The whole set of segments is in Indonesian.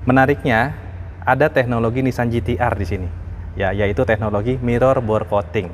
Menariknya, ada teknologi Nissan GT-R di sini, ya, yaitu teknologi mirror bore coating.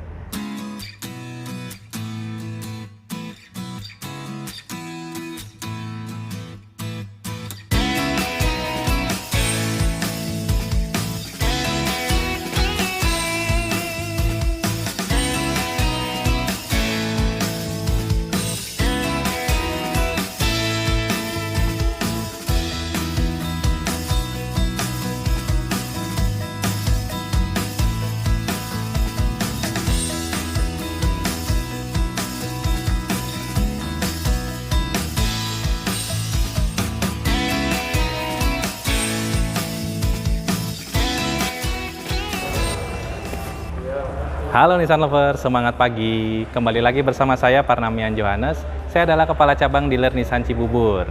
Halo Nissan Lover, semangat pagi. Kembali lagi bersama saya Parnamian Johannes. Saya adalah Kepala Cabang Dealer Nissan Cibubur.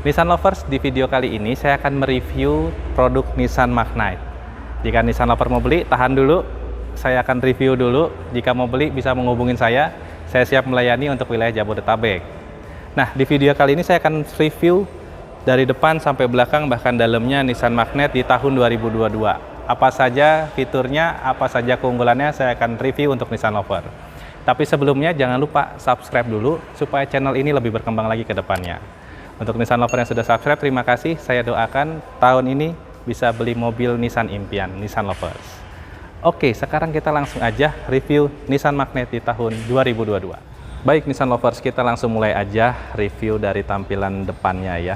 Nissan Lovers, di video kali ini saya akan mereview produk Nissan Magnite. Jika Nissan Lover mau beli, tahan dulu. Saya akan review dulu. Jika mau beli, bisa menghubungin saya. Saya siap melayani untuk wilayah Jabodetabek. Nah, di video kali ini saya akan review dari depan sampai belakang, bahkan dalamnya Nissan Magnite di tahun 2022. Apa saja fiturnya, apa saja keunggulannya, saya akan review untuk Nissan Lover. Tapi sebelumnya jangan lupa subscribe dulu supaya channel ini lebih berkembang lagi ke depannya. Untuk Nissan Lover yang sudah subscribe, terima kasih. Saya doakan tahun ini bisa beli mobil Nissan impian, Nissan Lovers. Oke, sekarang kita langsung aja review Nissan Magnite di tahun 2022. Baik Nissan Lovers, kita langsung mulai aja review dari tampilan depannya ya.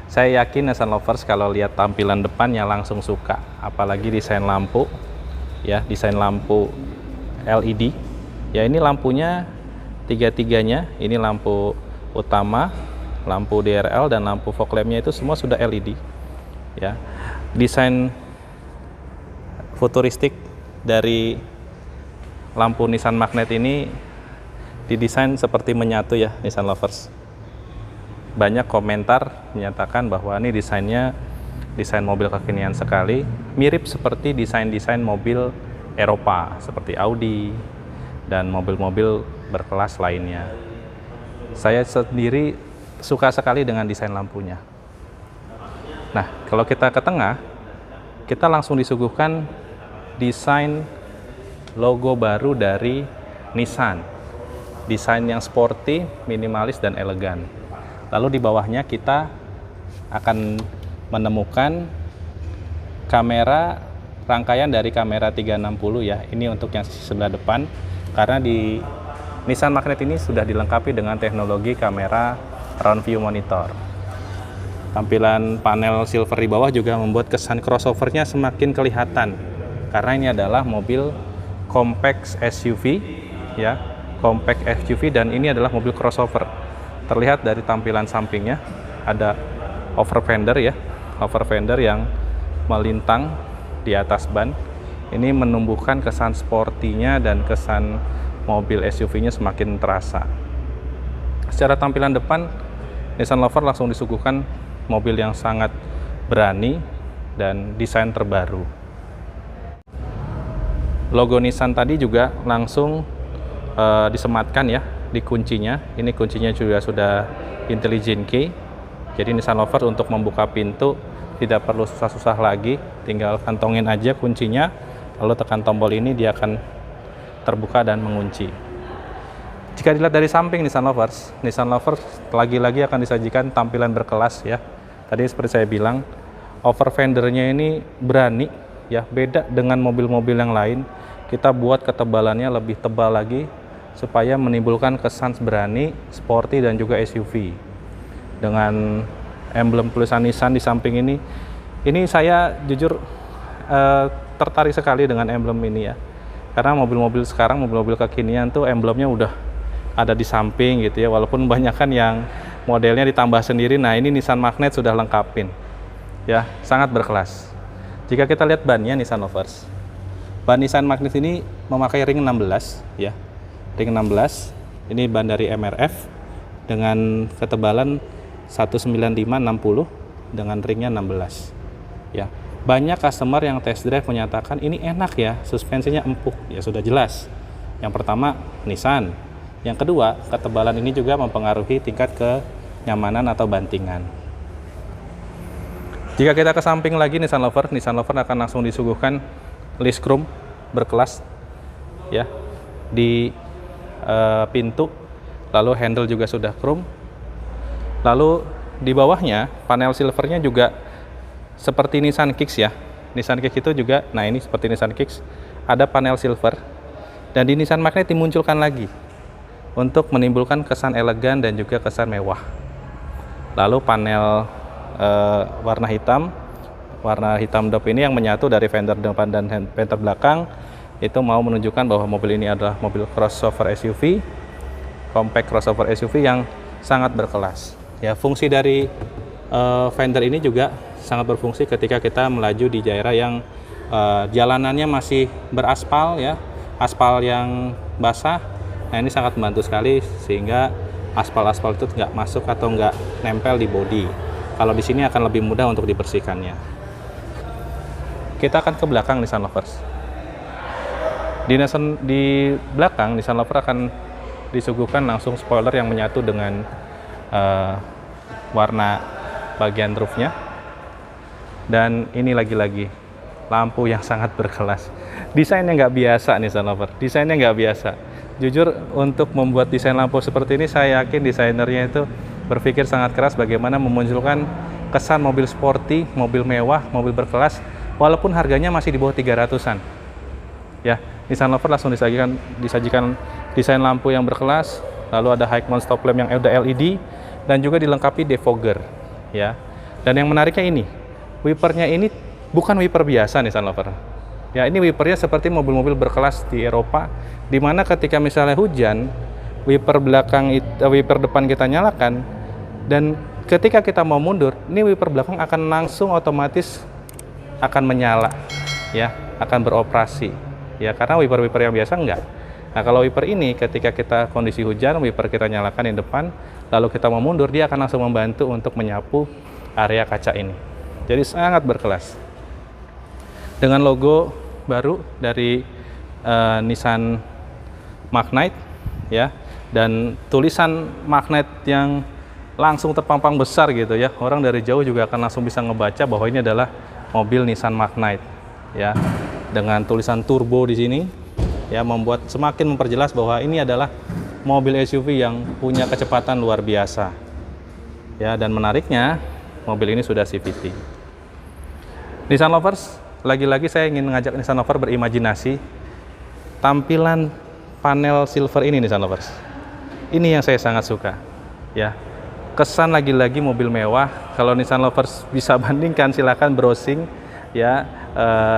Saya yakin Nissan Lovers kalau lihat tampilan depannya langsung suka, apalagi desain lampu ya, desain lampu LED ya. Ini lampunya tiga-tiganya, ini lampu utama, lampu DRL, dan lampu fog lampnya itu semua sudah LED ya. Desain futuristik dari lampu Nissan Magnite ini didesain seperti menyatu ya Nissan Lovers. Banyak komentar menyatakan bahwa ini desainnya desain mobil kekinian sekali, mirip seperti desain-desain mobil Eropa seperti Audi dan mobil-mobil berkelas lainnya. Saya sendiri suka sekali dengan desain lampunya. Nah, kalau kita ke tengah, kita langsung disuguhkan desain logo baru dari Nissan. Desain yang sporty, minimalis, dan elegan. Lalu di bawahnya kita akan menemukan kamera, rangkaian dari kamera 360 ya. Ini untuk yang sisi sebelah depan, karena di Nissan Magnite ini sudah dilengkapi dengan teknologi kamera round view monitor. Tampilan panel silver di bawah juga membuat kesan crossovernya semakin kelihatan, karena ini adalah mobil compact SUV ya, compact SUV, dan ini adalah mobil crossover. Terlihat dari tampilan sampingnya ada over fender ya, over fender yang melintang di atas ban. Ini menumbuhkan kesan sportinya dan kesan mobil SUV-nya semakin terasa. Secara tampilan depan, Nissan Lover langsung disuguhkan mobil yang sangat berani dan desain terbaru. Logo Nissan tadi juga langsung disematkan ya di kuncinya. Ini kuncinya juga sudah intelligent key, jadi Nissan Lover untuk membuka pintu tidak perlu susah-susah lagi, tinggal kantongin aja kuncinya, lalu tekan tombol ini, dia akan terbuka dan mengunci. Jika dilihat dari samping Nissan Lovers lagi-lagi akan disajikan tampilan berkelas ya. Tadi seperti saya bilang, over fendernya ini berani ya, beda dengan mobil-mobil yang lain. Kita buat ketebalannya lebih tebal lagi supaya menimbulkan kesan berani, sporty, dan juga SUV. Dengan emblem tulisan Nissan di samping ini saya jujur tertarik sekali dengan emblem ini ya. Karena mobil-mobil sekarang, mobil-mobil kekinian tuh emblemnya udah ada di samping gitu ya, walaupun banyak kan yang modelnya ditambah sendiri. Nah, ini Nissan Magnite sudah lengkapin ya, sangat berkelas. Jika kita lihat bannya Nissan Lovers, ban Nissan Magnite ini memakai ring 16 ya. Ring 16 ini ban dari MRF dengan ketebalan 195/60 dengan ringnya 16 ya. Banyak customer yang test drive menyatakan ini enak ya, suspensinya empuk ya, sudah jelas. Yang pertama Nissan, yang kedua ketebalan ini juga mempengaruhi tingkat kenyamanan atau bantingan. Jika kita ke samping lagi Nissan Lover akan langsung disuguhkan list chrome berkelas ya di pintu, lalu handle juga sudah chrome. Lalu di bawahnya panel silvernya juga seperti Nissan Kicks ya. Nissan Kicks itu juga, nah ini seperti Nissan Kicks, ada panel silver. Dan di Nissan Magnete dimunculkan lagi untuk menimbulkan kesan elegan dan juga kesan mewah. Lalu panel warna hitam dop ini yang menyatu dari fender depan dan fender belakang itu mau menunjukkan bahwa mobil ini adalah mobil crossover SUV, compact crossover SUV yang sangat berkelas. Ya, fungsi dari fender ini juga sangat berfungsi ketika kita melaju di daerah yang jalanannya masih beraspal ya, aspal yang basah. Nah, ini sangat membantu sekali sehingga aspal-aspal itu nggak masuk atau nggak nempel di bodi. Kalau di sini akan lebih mudah untuk dibersihkannya. Kita akan ke belakang Nissan Lovers. Di belakang Nissan Lover akan disuguhkan langsung spoiler yang menyatu dengan warna bagian roofnya. Dan ini lagi-lagi lampu yang sangat berkelas. Desainnya nggak biasa Nissan Lover. Desainnya nggak biasa. Jujur untuk membuat desain lampu seperti ini saya yakin desainernya itu berpikir sangat keras bagaimana memunculkan kesan mobil sporty, mobil mewah, mobil berkelas walaupun harganya masih di bawah 300-an. Ya, Nissan Lover langsung disajikan desain lampu yang berkelas, lalu ada high mount stop lamp yang udah LED dan juga dilengkapi defogger ya. Dan yang menariknya ini, wipernya ini bukan wiper biasa Nissan Lover. Ya, ini wipernya seperti mobil-mobil berkelas di Eropa di mana ketika misalnya hujan, wiper depan kita nyalakan dan ketika kita mau mundur, ini wiper belakang akan langsung otomatis akan menyala ya, akan beroperasi. Ya, karena wiper-wiper yang biasa enggak. Nah, kalau wiper ini ketika kita kondisi hujan, wiper kita nyalakan di depan, lalu kita mau mundur, dia akan langsung membantu untuk menyapu area kaca ini. Jadi sangat berkelas. Dengan logo baru dari Nissan Magnete ya, dan tulisan Magnete yang langsung terpampang besar gitu ya. Orang dari jauh juga akan langsung bisa ngebaca bahwa ini adalah mobil Nissan Magnete ya. Dengan tulisan turbo di sini ya, membuat semakin memperjelas bahwa ini adalah mobil SUV yang punya kecepatan luar biasa. Ya, dan menariknya mobil ini sudah CVT. Nissan Lovers, lagi-lagi saya ingin mengajak Nissan Lover berimajinasi tampilan panel silver ini Nissan Lovers. Ini yang saya sangat suka. Ya. Kesan lagi-lagi mobil mewah. Kalau Nissan Lovers bisa bandingkan, silakan browsing ya,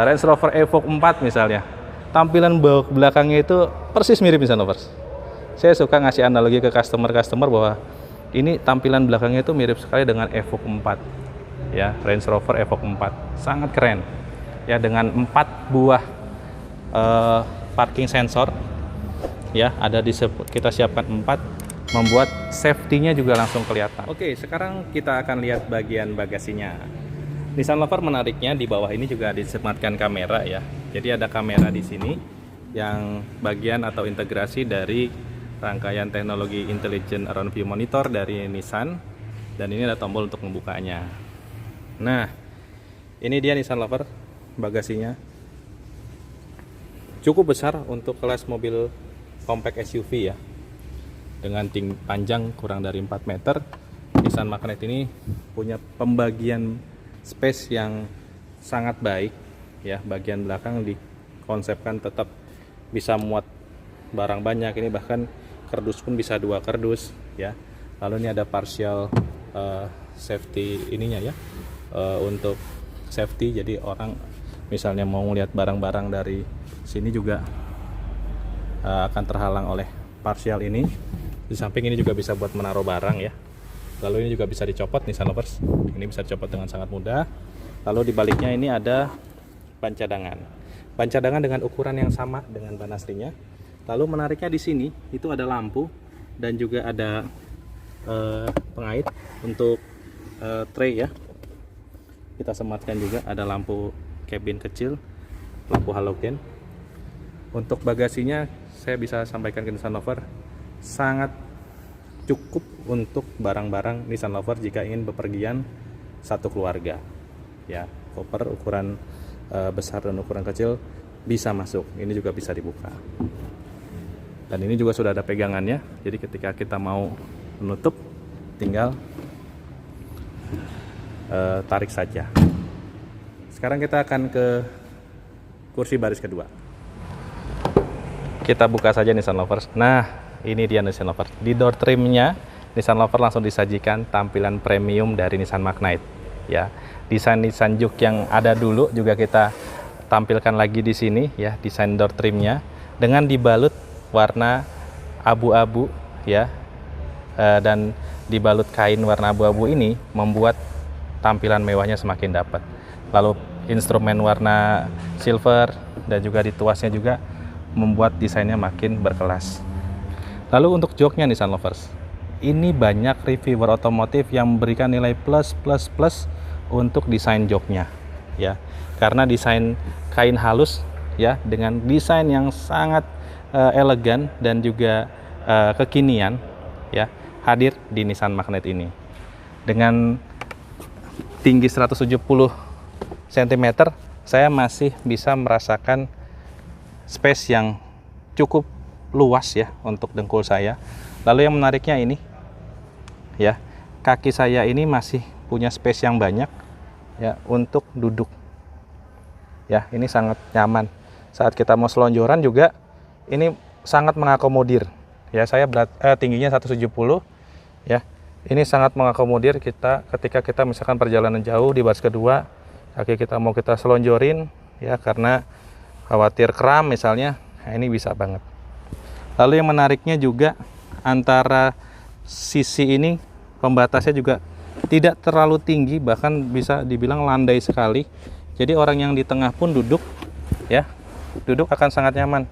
Range Rover Evoque 4 misalnya. Tampilan belakangnya itu persis mirip Nissan Lovers. Saya suka ngasih analogi ke customer bahwa ini tampilan belakangnya itu mirip sekali dengan Evoque 4. Ya, Range Rover Evoque 4. Sangat keren. Ya, dengan 4 buah parking sensor. Ya, ada kita siapkan 4, membuat safety-nya juga langsung kelihatan. Oke, sekarang kita akan lihat bagian bagasinya. Nissan Lover menariknya di bawah ini juga disematkan kamera ya. Jadi ada kamera di sini yang bagian atau integrasi dari rangkaian teknologi Intelligent Around View Monitor dari Nissan, dan ini ada tombol untuk membukanya. Nah, ini dia Nissan Lover bagasinya. Cukup besar untuk kelas mobil compact SUV ya. Dengan panjang kurang dari 4 meter, Nissan Magnete ini punya pembagian space yang sangat baik ya. Bagian belakang dikonsepkan tetap bisa muat barang banyak, ini bahkan kardus pun bisa 2 kardus ya. Lalu ini ada partial safety ininya ya, untuk safety, jadi orang misalnya mau melihat barang-barang dari sini juga akan terhalang oleh partial ini. Di samping ini juga bisa buat menaruh barang ya. Lalu ini juga bisa dicopot Nissan Lovers. Ini bisa dicopot dengan sangat mudah. Lalu di baliknya ini ada ban cadangan. Ban cadangan dengan ukuran yang sama dengan ban aslinya. Lalu menariknya di sini itu ada lampu dan juga ada pengait untuk tray ya. Kita sematkan juga ada lampu cabin kecil, lampu halogen. Untuk bagasinya saya bisa sampaikan ke Nissan Lover, sangat cukup untuk barang-barang Nissan Lover jika ingin bepergian satu keluarga ya. Koper ukuran besar dan ukuran kecil bisa masuk. Ini juga bisa dibuka. Dan ini juga sudah ada pegangannya. Jadi ketika kita mau menutup, tinggal tarik saja. Sekarang kita akan ke kursi baris kedua. Kita buka saja Nissan Lovers. Nah, ini dia Nissan Lovers. Di door trimnya, Nissan Lovers langsung disajikan tampilan premium dari Nissan Magnite. Ya, desain Nissan Juke yang ada dulu juga kita tampilkan lagi di sini, ya, desain door trimnya dengan dibalut warna abu-abu, ya, dan dibalut kain warna abu-abu ini membuat tampilan mewahnya semakin dapat. Lalu instrumen warna silver dan juga di tuasnya juga membuat desainnya makin berkelas. Lalu untuk joknya Nissan Lovers, ini banyak reviewer otomotif yang memberikan nilai plus untuk desain joknya, ya, karena desain kain halus, ya, dengan desain yang sangat elegan dan juga kekinian, ya, hadir di Nissan Magnite ini. Dengan tinggi 170 cm, saya masih bisa merasakan space yang cukup luas, ya, untuk dengkul saya. Lalu yang menariknya ini, ya, kaki saya ini masih punya space yang banyak, ya, untuk duduk. Ya, ini sangat nyaman. Saat kita mau selonjoran juga ini sangat mengakomodir. Ya, saya tingginya 170, ya. Ini sangat mengakomodir kita ketika kita misalkan perjalanan jauh di baris kedua, kaki kita mau kita selonjorin, ya, karena khawatir kram misalnya. Nah, ini bisa banget. Lalu yang menariknya juga antara sisi ini pembatasnya juga tidak terlalu tinggi, bahkan bisa dibilang landai sekali. Jadi orang yang di tengah pun duduk, ya, duduk akan sangat nyaman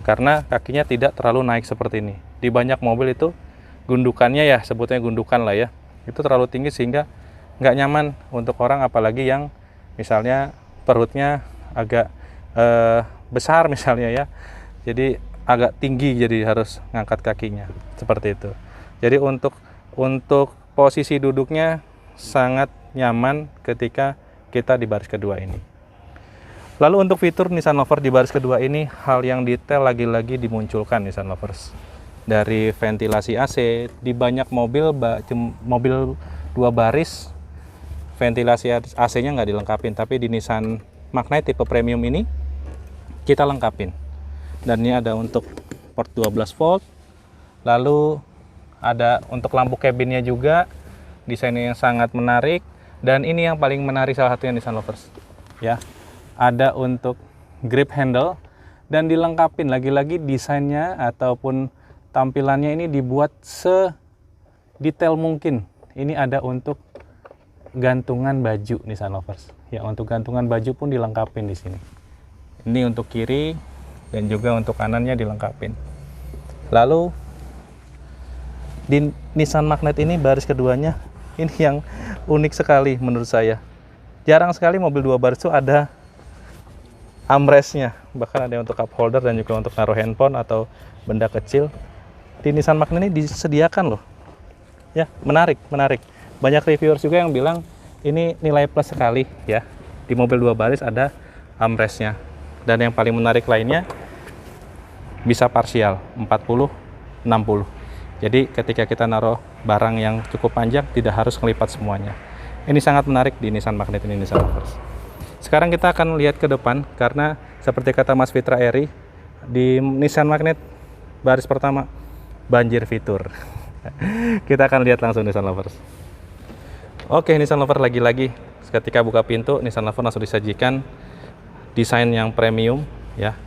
karena kakinya tidak terlalu naik seperti ini. Di banyak mobil itu gundukannya, ya, sebutnya gundukan lah, ya, itu terlalu tinggi sehingga nggak nyaman untuk orang, apalagi yang misalnya perutnya agak besar misalnya, ya, jadi agak tinggi, jadi harus ngangkat kakinya seperti itu. Jadi untuk posisi duduknya sangat nyaman ketika kita di baris kedua ini. Lalu untuk fitur Nissan Lovers di baris kedua ini, hal yang detail lagi-lagi dimunculkan Nissan Lovers. Dari ventilasi AC, di banyak mobil 2 baris ventilasi AC-nya nggak dilengkapin, tapi di Nissan Magnite tipe premium ini kita lengkapin. Dan ini ada untuk port 12 volt. Lalu ada untuk lampu cabinnya juga, desainnya yang sangat menarik. Dan ini yang paling menarik salah satunya Nissan Lovers, ya, ada untuk grip handle dan dilengkapin lagi-lagi desainnya ataupun tampilannya ini dibuat sedetail mungkin. Ini ada untuk gantungan baju Nissan Lovers, ya, untuk gantungan baju pun dilengkapin di sini. Ini untuk kiri dan juga untuk kanannya dilengkapin. Lalu di Nissan Magnite ini baris keduanya ini yang unik sekali menurut saya. Jarang sekali mobil 2 baris itu ada armrestnya, bahkan ada untuk cup holder dan juga untuk naruh handphone atau benda kecil. Di Nissan Magnite ini disediakan loh, ya, menarik. Banyak reviewers juga yang bilang ini nilai plus sekali, ya, di mobil 2 baris ada armrestnya. Dan yang paling menarik lainnya bisa parsial 40-60. Jadi ketika kita naruh barang yang cukup panjang tidak harus ngelipat semuanya. Ini sangat menarik di Nissan Magnite ini, Nissan Lovers. Sekarang kita akan lihat ke depan, karena seperti kata Mas Fitra Eri, di Nissan Magnite baris pertama banjir fitur. Kita akan lihat langsung Nissan Lovers. Oke, Nissan Lovers, lagi-lagi ketika buka pintu Nissan Lovers langsung disajikan desain yang premium, ya,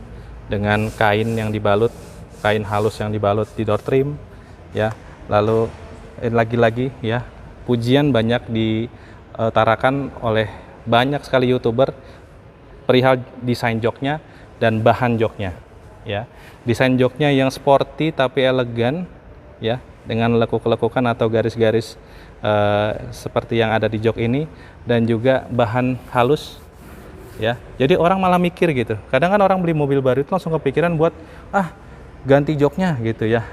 dengan kain yang dibalut, kain halus yang dibalut di door trim, ya. Lalu lagi-lagi, ya, pujian banyak diutarakan oleh banyak sekali YouTuber perihal desain joknya dan bahan joknya, ya. Desain joknya yang sporty tapi elegan, ya, dengan lekuk-lekukan atau garis-garis seperti yang ada di jok ini, dan juga bahan halus, ya. Jadi orang malah mikir gitu. Kadang kan orang beli mobil baru itu langsung kepikiran buat ganti joknya gitu, ya.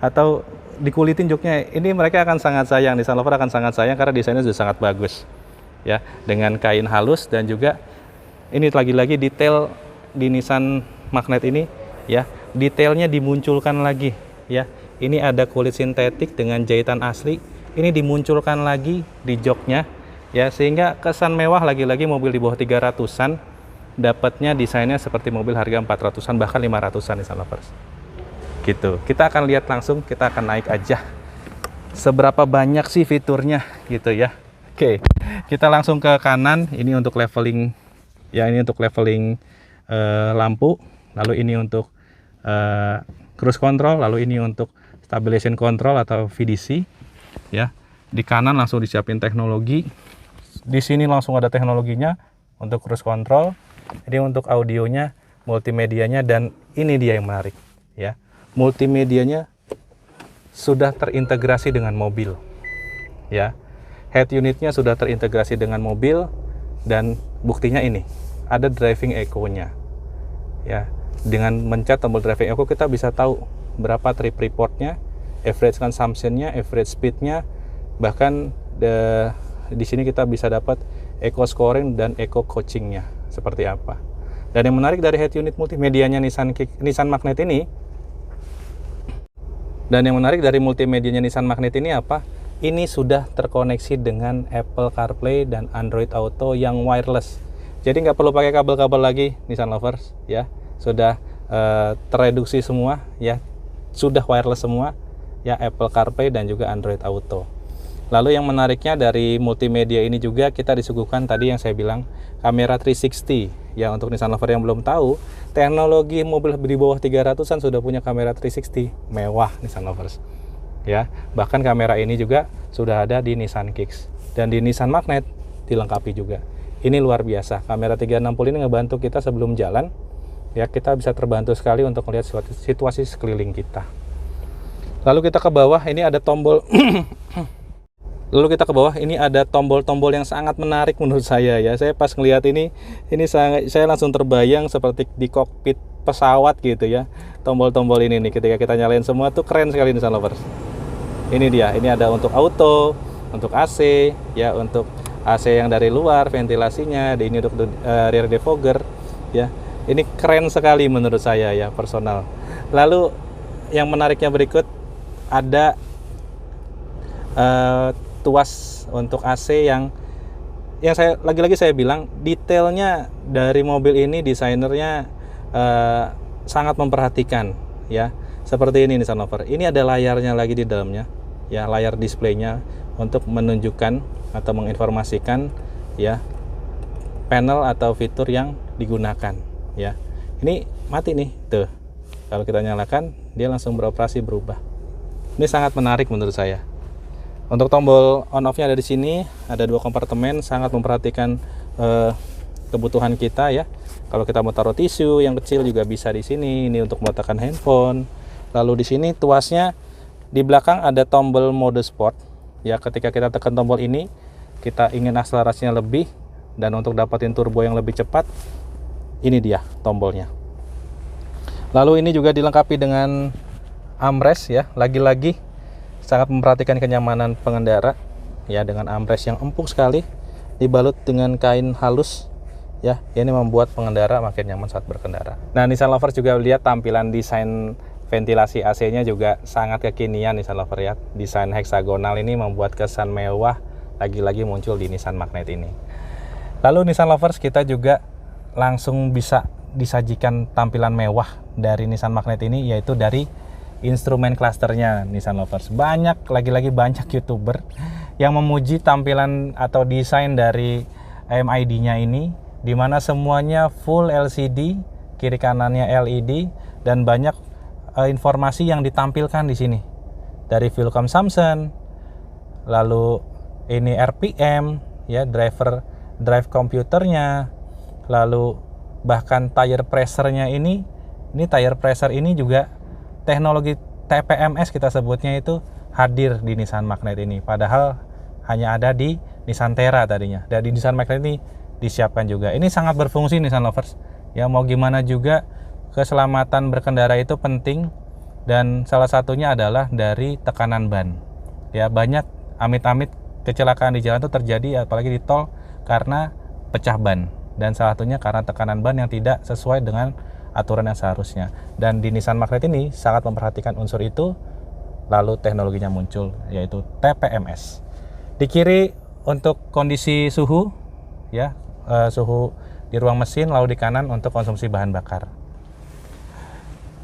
Atau dikulitin joknya. Ini mereka akan sangat sayang, Nissan Lovers akan sangat sayang karena desainnya sudah sangat bagus. ya, dengan kain halus. Dan juga ini lagi-lagi detail di Nissan Magnet ini ya, detailnya dimunculkan lagi ya. Ini ada kulit sintetik dengan jahitan asli, ini dimunculkan lagi di joknya ya, sehingga kesan mewah. Lagi-lagi mobil di bawah 300-an dapatnya desainnya seperti mobil harga 400-an bahkan 500-an Nissan Lovers gitu. Kita akan lihat langsung, kita akan naik aja seberapa banyak sih fiturnya gitu ya. Oke, kita langsung ke kanan. Ini untuk leveling ya, ini untuk leveling lampu, lalu ini untuk cruise control, lalu ini untuk stabilization control atau VDC ya. Di kanan langsung disiapin teknologi, di sini langsung ada teknologinya untuk cruise control, ini untuk audionya, multimedianya, dan ini dia yang menarik ya, multimedianya sudah terintegrasi dengan mobil ya, head unitnya sudah terintegrasi dengan mobil, dan buktinya ini ada driving echo-nya ya. Dengan mencet tombol driving echo kita bisa tahu berapa trip reportnya, average consumption-nya, average speed-nya, bahkan di sini kita bisa dapat eco scoring dan eco coaching-nya seperti apa. Dan yang menarik dari head unit multimedianya Nissan Magnet ini, dan yang menarik dari multimedianya Nissan Magnet ini apa? Ini sudah terkoneksi dengan Apple CarPlay dan Android Auto yang wireless. Jadi nggak perlu pakai kabel-kabel lagi Nissan Lovers ya. Sudah tereduksi semua ya, sudah wireless semua ya, Apple CarPlay dan juga Android Auto. Lalu yang menariknya dari multimedia ini juga kita disuguhkan tadi yang saya bilang kamera 360 ya. Untuk Nissan Lover yang belum tahu, teknologi mobil di bawah 300-an sudah punya kamera 360 mewah Nissan Lovers ya. Bahkan kamera ini juga sudah ada di Nissan Kicks, dan di Nissan Magnet dilengkapi juga. Ini luar biasa, kamera 360 ini ngebantu kita sebelum jalan ya, kita bisa terbantu sekali untuk melihat situasi sekeliling kita. Lalu kita ke bawah, ini ada tombol ini ada tombol-tombol yang sangat menarik menurut saya ya. Saya pas ngelihat ini saya langsung terbayang seperti di kokpit pesawat gitu ya. Tombol-tombol ini nih ketika kita nyalain semua tuh keren sekali Nissan Lovers. Ini dia, ini ada untuk auto, untuk AC ya, untuk AC yang dari luar ventilasinya, ini untuk rear defogger ya. Ini keren sekali menurut saya ya, personal. Lalu yang menariknya berikut ada tuas untuk AC yang saya lagi-lagi saya bilang detailnya dari mobil ini, desainernya sangat memperhatikan ya. Seperti ini Nissan Lover. Ini ada layarnya lagi di dalamnya ya, layar displaynya untuk menunjukkan atau menginformasikan ya panel atau fitur yang digunakan ya. Ini mati nih tuh, kalau kita nyalakan dia langsung beroperasi, berubah. Ini sangat menarik menurut saya. Untuk tombol on off nya ada di sini, ada 2 kompartemen, sangat memperhatikan kebutuhan kita ya. Kalau kita mau taruh tisu yang kecil juga bisa di sini. Ini untuk meletakkan handphone. Lalu di sini tuasnya di belakang ada tombol mode sport ya. Ketika kita tekan tombol ini, kita ingin akselerasinya lebih dan untuk dapatin turbo yang lebih cepat, ini dia tombolnya. Lalu ini juga dilengkapi dengan armrest ya, lagi-lagi sangat memperhatikan kenyamanan pengendara ya, dengan armrest yang empuk sekali dibalut dengan kain halus ya. Ini membuat pengendara makin nyaman saat berkendara. Nah, Nissan Lover juga lihat tampilan desain ventilasi AC-nya juga sangat kekinian Nissan Lover ya. Desain heksagonal ini membuat kesan mewah lagi-lagi muncul di Nissan Magnet ini. Lalu Nissan Lovers, kita juga langsung bisa disajikan tampilan mewah dari Nissan Magnet ini, yaitu dari instrumen clusternya Nissan Lovers. Lagi-lagi banyak YouTuber yang memuji tampilan atau desain dari MID-nya ini, dimana semuanya full LCD, kiri kanannya LED, dan banyak informasi yang ditampilkan di sini dari fuel consumption, lalu ini RPM ya, drive computernya, lalu bahkan tire pressure-nya ini tire pressure ini juga teknologi TPMS kita sebutnya itu hadir di Nissan Magnet ini, padahal hanya ada di Nissan Terra tadinya. Dan di Nissan Magnet ini disiapkan juga. Ini sangat berfungsi Nissan Lovers ya, mau gimana juga keselamatan berkendara itu penting, dan salah satunya adalah dari tekanan ban ya. Banyak amit-amit kecelakaan di jalan itu terjadi, apalagi di tol, karena pecah ban, dan salah satunya karena tekanan ban yang tidak sesuai dengan aturan yang seharusnya. Dan di Nissan Magnet ini sangat memperhatikan unsur itu, lalu teknologinya muncul, yaitu TPMS. Di kiri untuk kondisi suhu, ya, suhu di ruang mesin, lalu di kanan untuk konsumsi bahan bakar.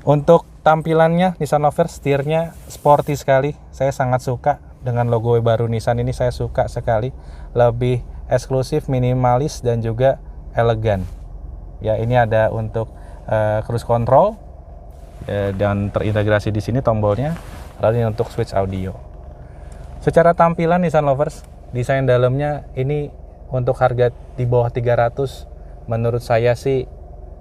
Untuk tampilannya, Nissan Lovers, setirnya sporty sekali. Saya sangat suka dengan logo baru Nissan ini, saya suka sekali. Lebih eksklusif, minimalis, dan juga elegan. Ya, ini ada untuk cruise control dan terintegrasi di sini tombolnya. Lalu ini untuk switch audio. Secara tampilan Nissan Lovers, desain dalamnya ini untuk harga di bawah 300, menurut saya sih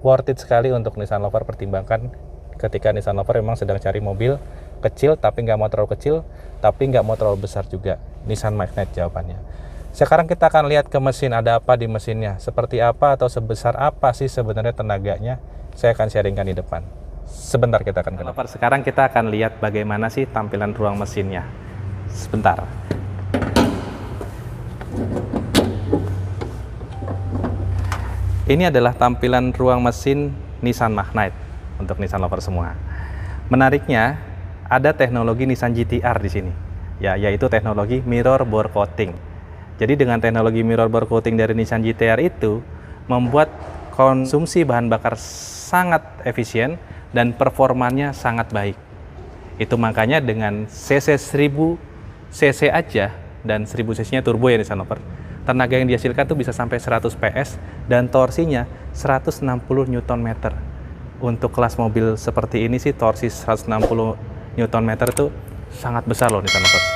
worth it sekali untuk Nissan Lover. Pertimbangkan ketika Nissan Lover memang sedang cari mobil kecil, tapi nggak mau terlalu kecil, tapi nggak mau terlalu besar juga. Nissan Magnet jawabannya. Sekarang kita akan lihat ke mesin, ada apa di mesinnya, seperti apa atau sebesar apa sih sebenarnya tenaganya. Saya akan sharingkan di depan. Sebentar kita akan ke depan. Sekarang kita akan lihat bagaimana sih tampilan ruang mesinnya. Sebentar. Ini adalah tampilan ruang mesin Nissan Magnet untuk Nissan Lover semua. Menariknya, ada teknologi Nissan GT-R di sini, ya, yaitu teknologi mirror bore coating. Jadi dengan teknologi mirror bore coating dari Nissan GT-R itu membuat konsumsi bahan bakar sangat efisien dan performanya sangat baik. Itu makanya dengan cc 1000 cc aja dan 1000 cc-nya turbo ya Nissan Lover, tenaga yang dihasilkan tuh bisa sampai 100 PS dan torsinya 160 Nm. Untuk kelas mobil seperti ini sih torsi 160 Nm itu sangat besar loh Nissan Lovers.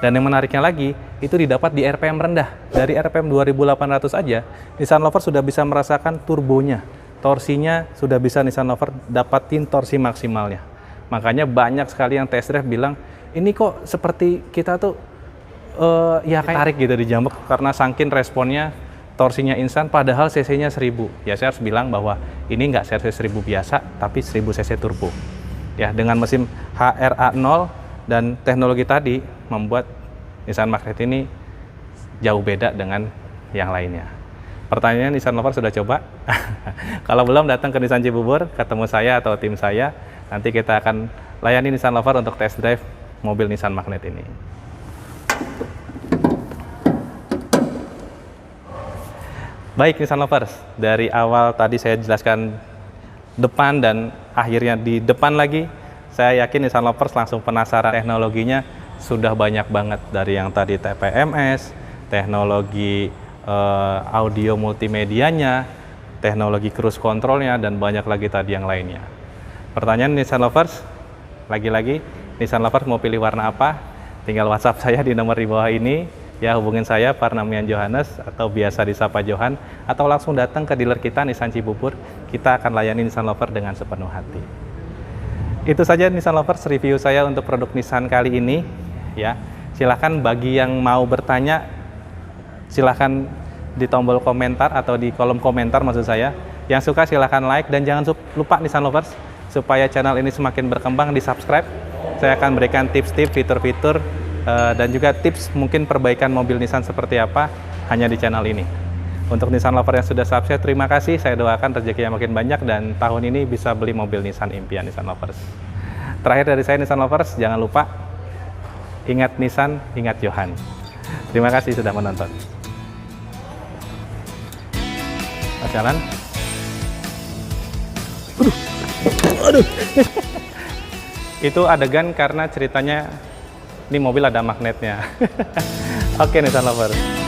Dan yang menariknya lagi, itu didapat di RPM rendah. Dari RPM 2800 aja, Nissan Lovers sudah bisa merasakan turbonya. Torsinya sudah bisa Nissan Lovers dapatin torsi maksimalnya. Makanya banyak sekali yang test drive bilang, ini kok seperti kita tuh ya kayak tarik gitu di jambak karena saking responnya, torsinya instan padahal cc-nya 1000. Ya saya harus bilang bahwa ini nggak cc 1000 biasa, tapi 1000 cc turbo. Ya, dengan mesin HRA0 dan teknologi tadi membuat Nissan Magnet ini jauh beda dengan yang lainnya. Pertanyaannya, Nissan Lover sudah coba? Kalau belum, datang ke Nissan Cibubur, ketemu saya atau tim saya. Nanti kita akan layani Nissan Lover untuk test drive mobil Nissan Magnet ini. Baik Nissan Lovers, dari awal tadi saya jelaskan depan dan akhirnya di depan lagi, saya yakin Nissan Lovers langsung penasaran. Teknologinya sudah banyak banget, dari yang tadi TPMS, teknologi audio multimedianya, teknologi cruise controlnya, dan banyak lagi tadi yang lainnya. Pertanyaan Nissan Lovers, lagi-lagi Nissan Lovers mau pilih warna apa? Tinggal WhatsApp saya di nomor di bawah ini. Ya, hubungin saya Parnamian Johannes atau biasa disapa Johan, atau langsung datang ke dealer kita Nissan Cibubur. Kita akan layani Nissan Lover dengan sepenuh hati. Itu saja Nissan Lovers review saya untuk produk Nissan kali ini. Ya, silahkan bagi yang mau bertanya, silahkan di tombol komentar atau di kolom komentar maksud saya. Yang suka silahkan like, dan jangan lupa Nissan Lovers, supaya channel ini semakin berkembang, di subscribe. Saya akan berikan tips-tips, fitur-fitur, dan juga tips mungkin perbaikan mobil Nissan seperti apa hanya di channel ini. Untuk Nissan Lover yang sudah subscribe, terima kasih. Saya doakan rezekinya makin banyak dan tahun ini bisa beli mobil Nissan impian Nissan Lovers. Terakhir dari saya Nissan Lovers, jangan lupa ingat Nissan, ingat Johan. Terima kasih sudah menonton. Jalan. Aduh. Itu adegan karena ceritanya ini mobil ada magnetnya. Oke Nissan Lovers.